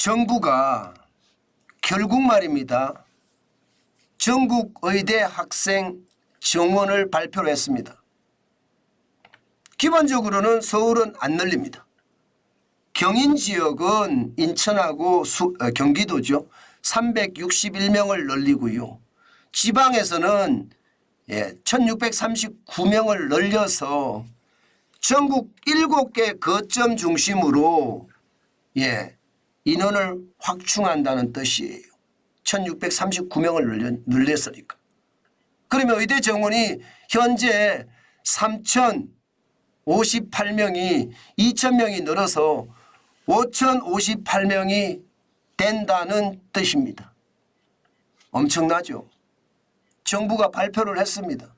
정부가 결국 말입니다. 전국 의대 학생 정원을 발표를 했습니다. 기본적으로는 서울은 안 늘립니다. 경인 지역은 인천하고 경기도죠. 361명을 늘리고요. 지방에서는 1639명을 늘려서 전국 7개 거점 중심으로 인원을 확충한다는 뜻이에요. 1639명을 늘렸으니까. 그러면 의대 정원이 현재 3058명이 2000명이 늘어서 5058명이 된다는 뜻입니다. 엄청나죠? 정부가 발표를 했습니다.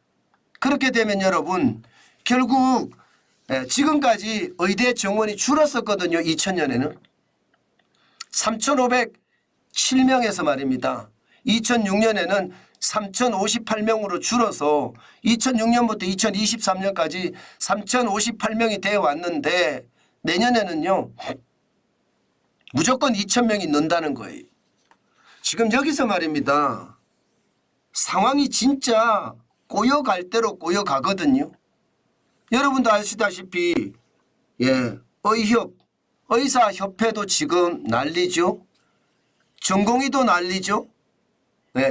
그렇게 되면 여러분 결국 지금까지 의대 정원이 줄었었거든요. 2000년에는 3507명에서 말입니다. 2006년에는 3058명으로 줄어서 2006년부터 2023년까지 3058명이 되어 왔는데 내년에는요 무조건 2000명이 는다는 거예요. 지금 여기서 말입니다. 상황이 진짜 꼬여갈 대로 꼬여가거든요. 여러분도 아시다시피 의사협회도 지금 난리죠. 전공의도 난리죠.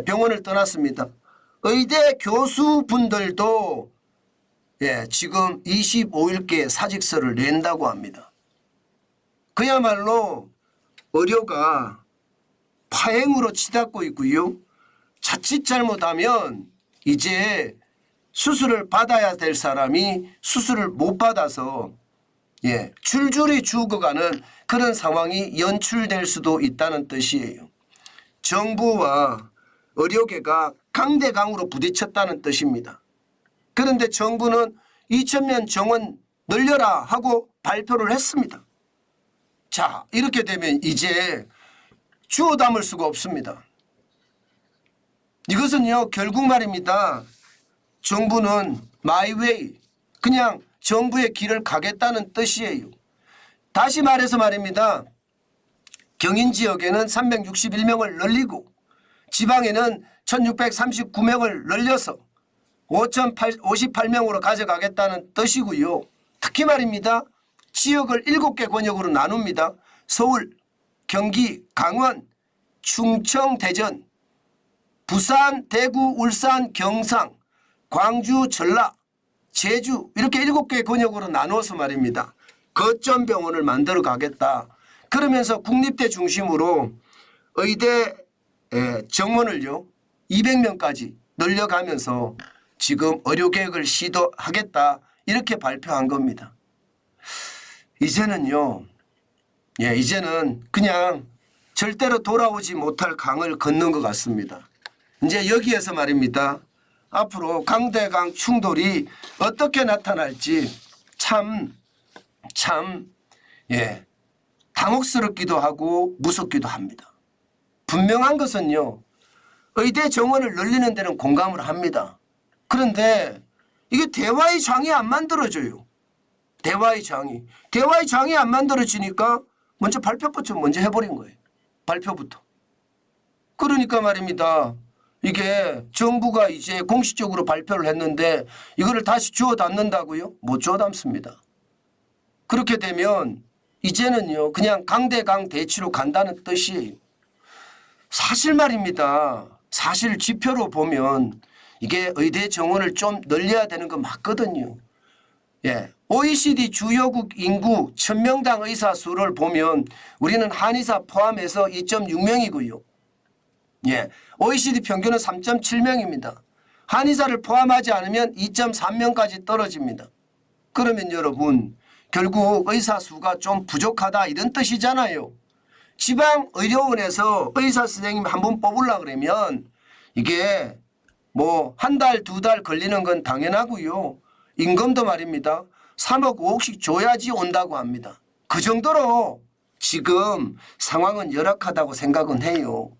병원을 떠났습니다. 의대 교수분들도 지금 25일께 사직서를 낸다고 합니다. 그야말로 의료가 파행으로 치닫고 있고요. 자칫 잘못하면 이제 수술을 받아야 될 사람이 수술을 못 받아서 줄줄이 죽어가는 그런 상황이 연출될 수도 있다는 뜻이에요. 정부와 의료계가 강대강으로 부딪혔다는 뜻입니다. 그런데 정부는 2000명 정원 늘려라 하고 발표를 했습니다. 자, 이렇게 되면 이제 주워 담을 수가 없습니다. 이것은요 결국 말입니다. 정부는 my way 그냥 정부의 길을 가겠다는 뜻이에요. 다시 말해서 말입니다. 경인 지역에는 361명을 늘리고 지방에는 1639명을 늘려서 5058명으로 가져가겠다는 뜻이고요. 특히 말입니다. 지역을 7개 권역으로 나눕니다. 서울, 경기, 강원, 충청, 대전, 부산, 대구, 울산, 경상, 광주, 전라, 제주 이렇게 7개 권역으로 나누어서 말입니다. 거점 병원을 만들어 가겠다. 그러면서 국립대 중심으로 의대 정원을요 200명까지 늘려가면서 지금 의료개혁을 시도하겠다 이렇게 발표한 겁니다. 이제는요 이제는 그냥 절대로 돌아오지 못할 강을 건넌 것 같습니다. 이제 여기에서 말입니다. 앞으로 강대강 충돌이 어떻게 나타날지 참 당혹스럽기도 하고 무섭기도 합니다. 분명한 것은요. 의대 정원을 늘리는 데는 공감을 합니다. 그런데 이게 대화의 장이 안 만들어져요. 대화의 장이 안 만들어지니까 먼저 발표부터 먼저 해버린 거예요. 발표부터. 그러니까 말입니다. 이게 정부가 이제 공식적으로 발표를 했는데 이거를 다시 주워 담는다고요? 못 주워 담습니다. 그렇게 되면 이제는요 그냥 강대강 대치로 간다는 뜻이에요. 사실 말입니다. 사실 지표로 보면 이게 의대 정원을 좀 늘려야 되는 거 맞거든요. OECD 주요국 인구 1000명당 의사 수를 보면 우리는 한의사 포함해서 2.6명이고요. OECD 평균은 3.7명입니다. 한의사를 포함하지 않으면 2.3명까지 떨어집니다. 그러면 여러분 결국 의사 수가 좀 부족하다 이런 뜻이잖아요. 지방의료원에서 의사 선생님 한 분 뽑으려고 그러면 이게 뭐 한 달, 2달 걸리는 건 당연하고요. 임금도 말입니다. 3억, 5억씩 줘야지 온다고 합니다. 그 정도로 지금 상황은 열악하다고 생각은 해요.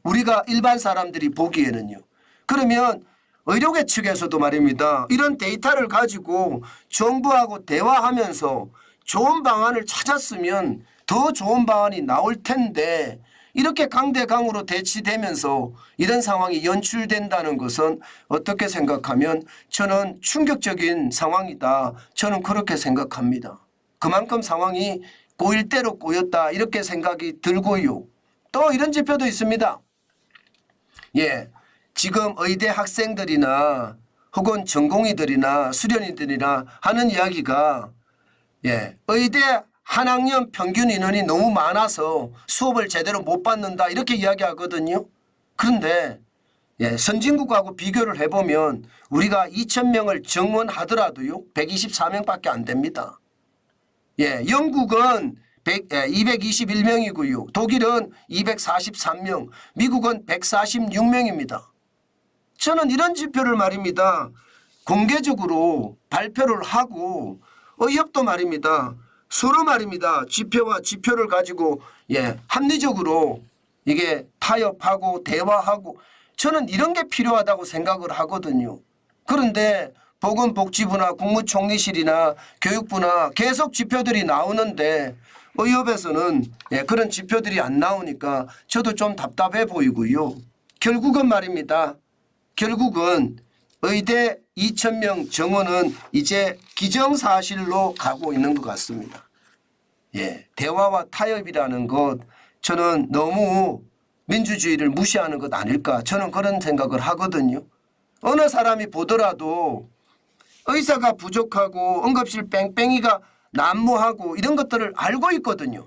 우리가 일반 사람들이 보기에는요. 그러면 의료계 측에서도 말입니다. 이런 데이터를 가지고 정부하고 대화하면서 좋은 방안을 찾았으면 더 좋은 방안이 나올 텐데 이렇게 강대강으로 대치되면서 이런 상황이 연출된다는 것은 어떻게 생각하면 저는 충격적인 상황이다. 저는 그렇게 생각합니다. 그만큼 상황이 꼬일 대로 꼬였다 이렇게 생각이 들고요. 또 이런 지표도 있습니다. 예, 지금 의대 학생들이나 혹은 전공의들이나 수련의들이나 하는 이야기가 의대 한 학년 평균 인원이 너무 많아서 수업을 제대로 못 받는다 이렇게 이야기하거든요. 그런데 선진국하고 비교를 해보면 우리가 2,000명을 정원하더라도요 124명밖에 안 됩니다. 영국은 221명이고요. 독일은 243명, 미국은 146명입니다. 저는 이런 지표를 말입니다. 공개적으로 발표를 하고 의협도 말입니다. 서로 말입니다. 지표와 지표를 가지고 합리적으로 이게 타협하고 대화하고 저는 이런 게 필요하다고 생각을 하거든요. 그런데 보건복지부나 국무총리실이나 교육부나 계속 지표들이 나오는데 의협에서는 그런 지표들이 안 나오니까 저도 좀 답답해 보이고요. 결국은 말입니다. 결국은 의대 2,000명 정원은 이제 기정사실로 가고 있는 것 같습니다. 대화와 타협이라는 것 저는 너무 민주주의를 무시하는 것 아닐까 저는 그런 생각을 하거든요. 어느 사람이 보더라도 의사가 부족하고 응급실 뺑뺑이가 난무하고 이런 것들을 알고 있거든요.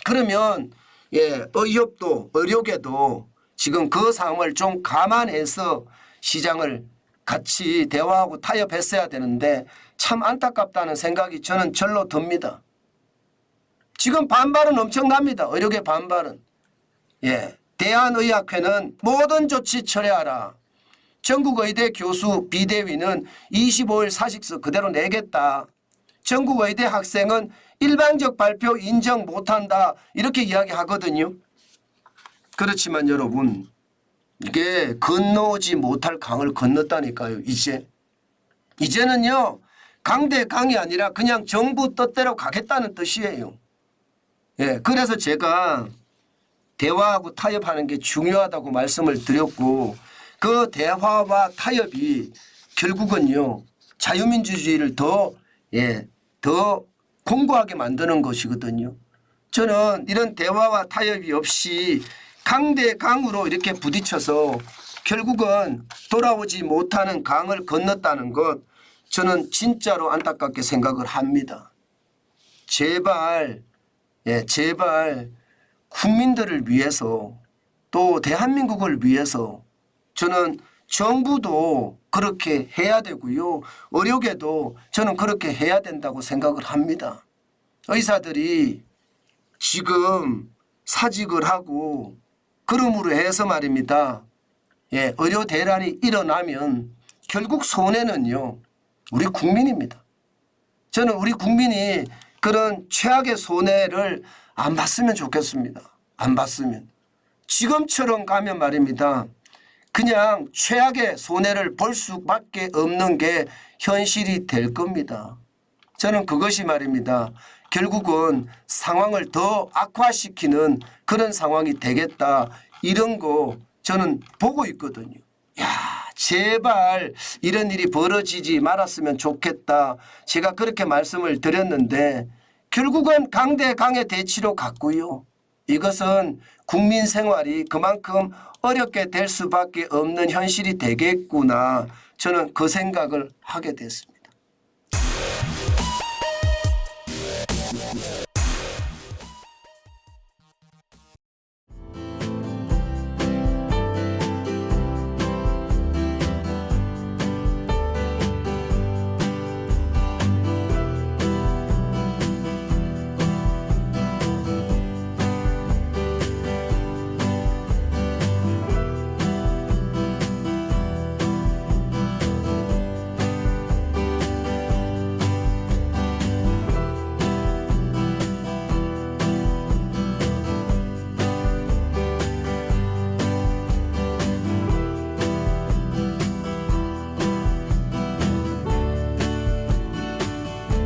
그러면 의협도 의료계도 지금 그 상황을 좀 감안해서 시장을 같이 대화하고 타협했어야 되는데 참 안타깝다는 생각이 저는 절로 듭니다. 지금 반발은 엄청납니다. 의료계 반발은. 대한의학회는 모든 조치 철회하라. 전국의대 교수 비대위는 25일 사직서 그대로 내겠다. 전국의대 학생은 일방적 발표 인정 못한다. 이렇게 이야기하거든요. 그렇지만 여러분 이게 건너오지 못할 강을 건넜다니까요. 이제는요 강대강이 아니라 그냥 정부 뜻대로 가겠다는 뜻이에요. 그래서 제가 대화하고 타협하는 게 중요하다고 말씀을 드렸고 그 대화와 타협이 결국은요 자유민주주의를 더 공고하게 만드는 것이거든요. 저는 이런 대화와 타협이 없이 강대강으로 이렇게 부딪혀서 결국은 돌아오지 못하는 강을 건넜다는 것 저는 진짜로 안타깝게 생각을 합니다. 제발 제발 국민들을 위해서 또 대한민국을 위해서 저는 정부도 그렇게 해야 되고요. 의료계도 저는 그렇게 해야 된다고 생각을 합니다. 의사들이 지금 사직을 하고 그러므로 해서 말입니다. 의료 대란이 일어나면 결국 손해는요. 우리 국민입니다. 저는 우리 국민이 그런 최악의 손해를 안 봤으면 좋겠습니다. 안 봤으면. 지금처럼 가면 말입니다. 그냥 최악의 손해를 볼 수밖에 없는 게 현실이 될 겁니다. 저는 그것이 말입니다. 결국은 상황을 더 악화시키는 그런 상황이 되겠다. 이런 거 저는 보고 있거든요. 야, 제발 이런 일이 벌어지지 말았으면 좋겠다. 제가 그렇게 말씀을 드렸는데 결국은 강대강의 대치로 갔고요. 이것은 국민 생활이 그만큼 어렵게 될 수밖에 없는 현실이 되겠구나. 저는 그 생각을 하게 됐습니다.